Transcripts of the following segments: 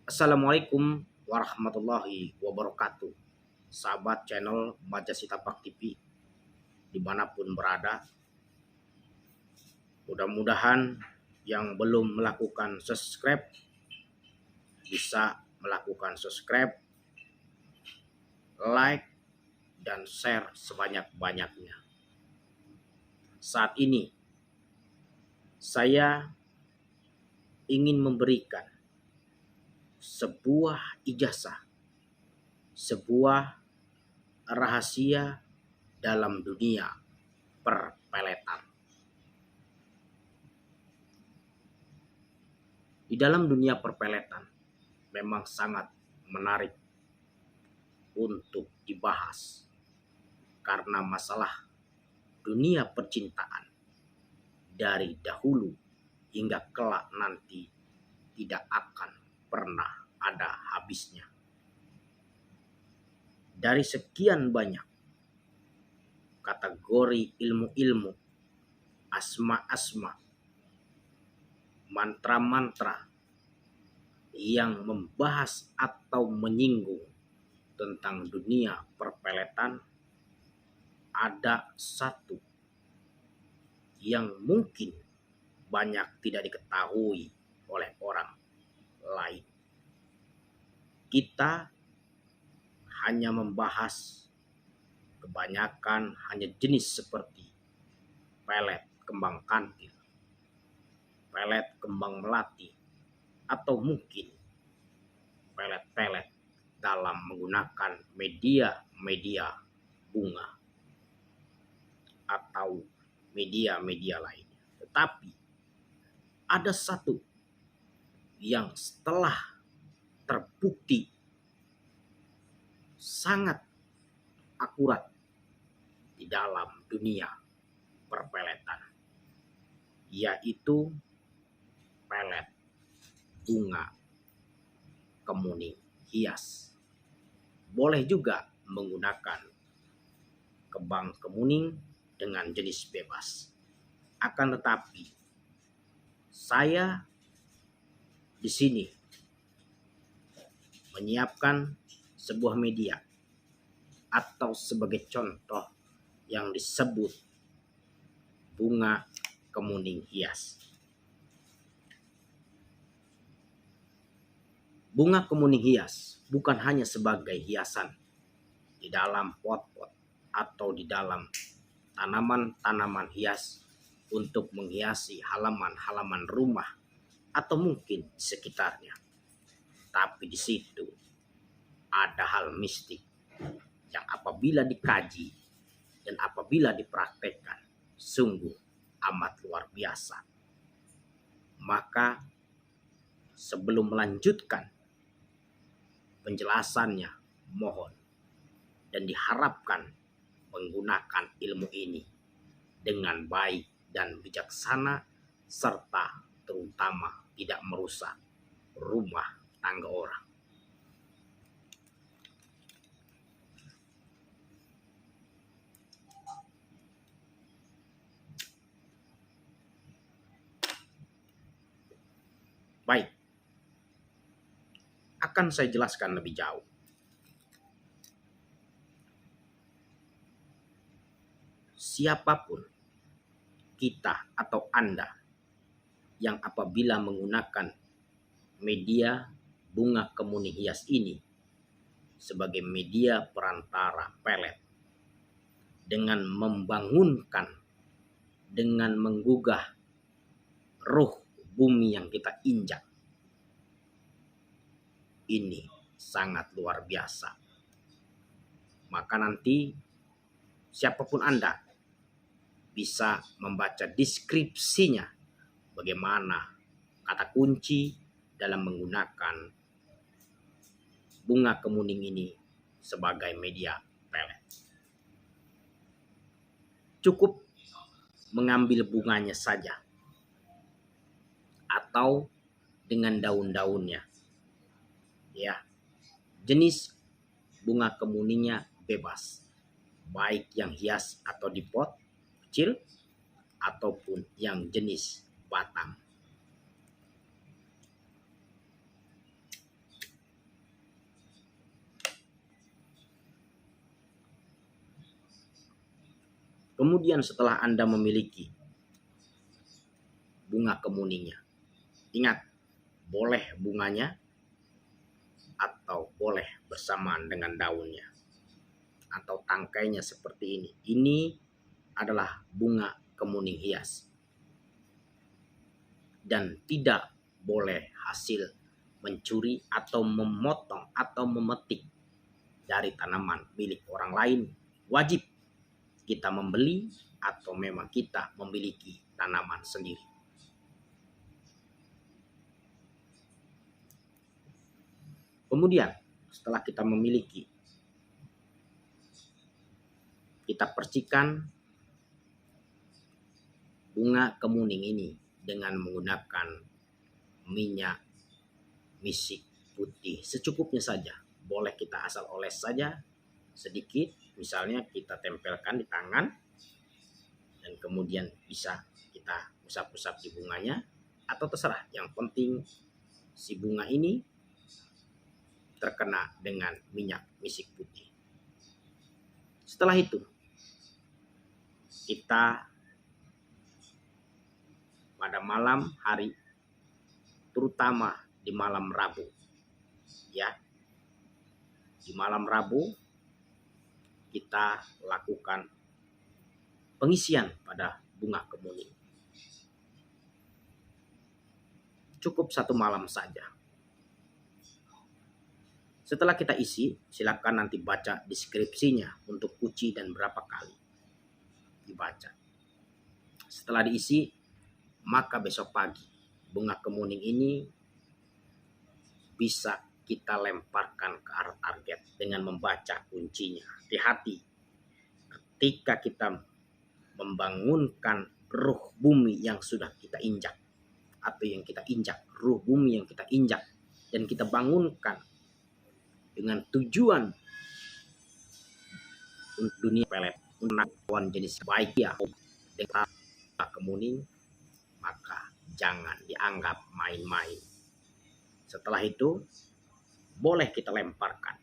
Assalamualaikum warahmatullahi wabarakatuh. Sahabat channel Majasitapak TV dimanapun berada. Mudah-mudahan yang belum melakukan subscribe bisa melakukan subscribe, like, dan share sebanyak-banyaknya. Saat ini saya ingin memberikan sebuah ijazah, sebuah rahasia dalam dunia perpeletan. Di dalam dunia perpeletan memang sangat menarik untuk dibahas karena masalah dunia percintaan dari dahulu hingga kelak nanti tidak akan pernah ada habisnya. Dari sekian banyak kategori ilmu-ilmu, asma-asma, mantra-mantra yang membahas atau menyinggung tentang dunia perpeletan, ada satu yang mungkin banyak tidak diketahui oleh orang lain. Kita hanya membahas kebanyakan hanya jenis seperti pelet kembang kantil, pelet kembang melati, atau mungkin pelet-pelet dalam menggunakan media-media bunga atau media-media lainnya. Tetapi ada satu yang setelah terbukti sangat akurat di dalam dunia perpeletan, yaitu pelet bunga kemuning hias. Boleh juga menggunakan kembang kemuning dengan jenis bebas. Akan tetapi saya di sini menyiapkan sebuah media atau sebagai contoh yang disebut bunga kemuning hias. Bunga kemuning hias bukan hanya sebagai hiasan di dalam pot-pot atau di dalam tanaman-tanaman hias untuk menghiasi halaman-halaman rumah atau mungkin di sekitarnya. Tapi di situ ada hal mistik yang apabila dikaji dan apabila dipraktekkan sungguh amat luar biasa. Maka sebelum melanjutkan penjelasannya, mohon dan diharapkan menggunakan ilmu ini dengan baik dan bijaksana, serta terutama tidak merusak rumah tangga orang. Baik, akan saya jelaskan lebih jauh. Siapapun kita atau Anda yang apabila menggunakan media bunga kemuning hias ini sebagai media perantara pelet dengan membangunkan, dengan menggugah ruh bumi yang kita injak, ini sangat luar biasa. Maka nanti siapapun Anda bisa membaca deskripsinya bagaimana kata kunci dalam menggunakan bunga kemuning ini sebagai media pelet. Cukup mengambil bunganya saja atau dengan daun-daunnya. Ya, jenis bunga kemuningnya bebas, baik yang hias atau di pot kecil ataupun yang jenis batang. Kemudian setelah Anda memiliki bunga kemuningnya, ingat, boleh bunganya atau boleh bersamaan dengan daunnya atau tangkainya seperti ini. Ini adalah bunga kemuning hias dan tidak boleh hasil mencuri atau memotong atau memetik dari tanaman milik orang lain. Wajib kita membeli atau memang kita memiliki tanaman sendiri. Kemudian setelah kita memiliki, kita percikan bunga kemuning ini dengan menggunakan minyak misik putih secukupnya saja. Boleh kita asal oles saja sedikit, misalnya kita tempelkan di tangan dan kemudian bisa kita usap-usap di bunganya atau terserah. Yang penting si bunga ini terkena dengan minyak misik putih. Setelah itu kita pada malam hari, terutama di malam Rabu, ya, di malam Rabu kita lakukan pengisian pada bunga kemuning. Cukup 1 malam saja. Setelah kita isi, silakan nanti baca deskripsinya untuk kunci dan berapa kali dibaca. Setelah diisi, maka besok pagi bunga kemuning ini bisa kita lemparkan ke arah target dengan membaca kuncinya. Hati-hati ketika kita membangunkan ruh bumi yang sudah kita injak atau yang kita injak, ruh bumi yang kita injak dan kita bangunkan dengan tujuan untuk dunia pelet, untuk jenis baik ya dengan kemuning, maka jangan dianggap main-main. Setelah itu boleh kita lemparkan,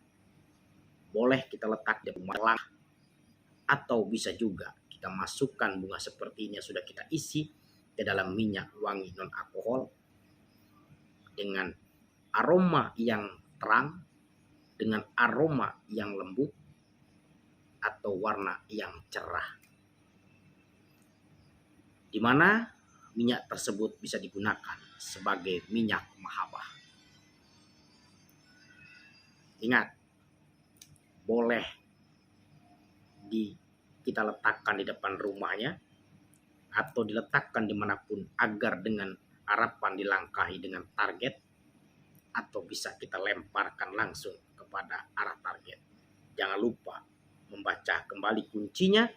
boleh kita letak di rumah, atau bisa juga kita masukkan bunga seperti ini yang sudah kita isi ke dalam minyak wangi non alkohol dengan aroma yang terang, dengan aroma yang lembut atau warna yang cerah, di mana minyak tersebut bisa digunakan sebagai minyak mahabbah. Ingat, boleh kita letakkan di depan rumahnya atau diletakkan dimanapun agar dengan harapan dilangkahi dengan target, atau bisa kita lemparkan langsung kepada arah target. Jangan lupa membaca kembali kuncinya,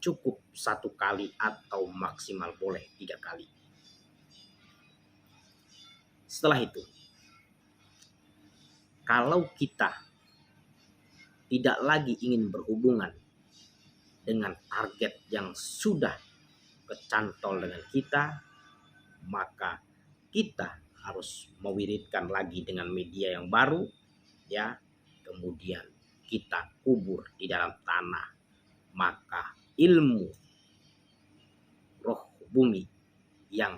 cukup 1 kali atau maksimal boleh 3 kali. Setelah itu, kalau kita tidak lagi ingin berhubungan dengan target yang sudah kecantol dengan kita, maka kita harus mewiridkan lagi dengan media yang baru, ya. Kemudian kita kubur di dalam tanah, maka ilmu roh bumi yang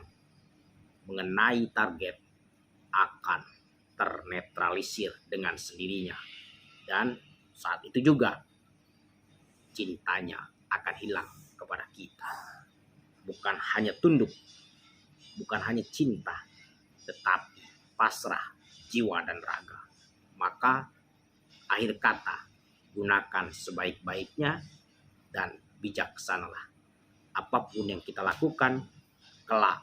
mengenai target akan ternetralisir dengan sendirinya, dan saat itu juga cintanya akan hilang kepada kita. Bukan hanya tunduk, bukan hanya cinta, tetapi pasrah jiwa dan raga. Maka akhir kata, gunakan sebaik-baiknya dan bijaksanalah. Apapun yang kita lakukan, kelak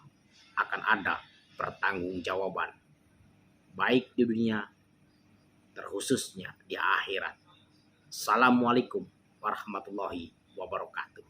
akan ada pertanggungjawaban, baik di dunia, terkhususnya di akhirat. Assalamualaikum warahmatullahi wabarakatuh.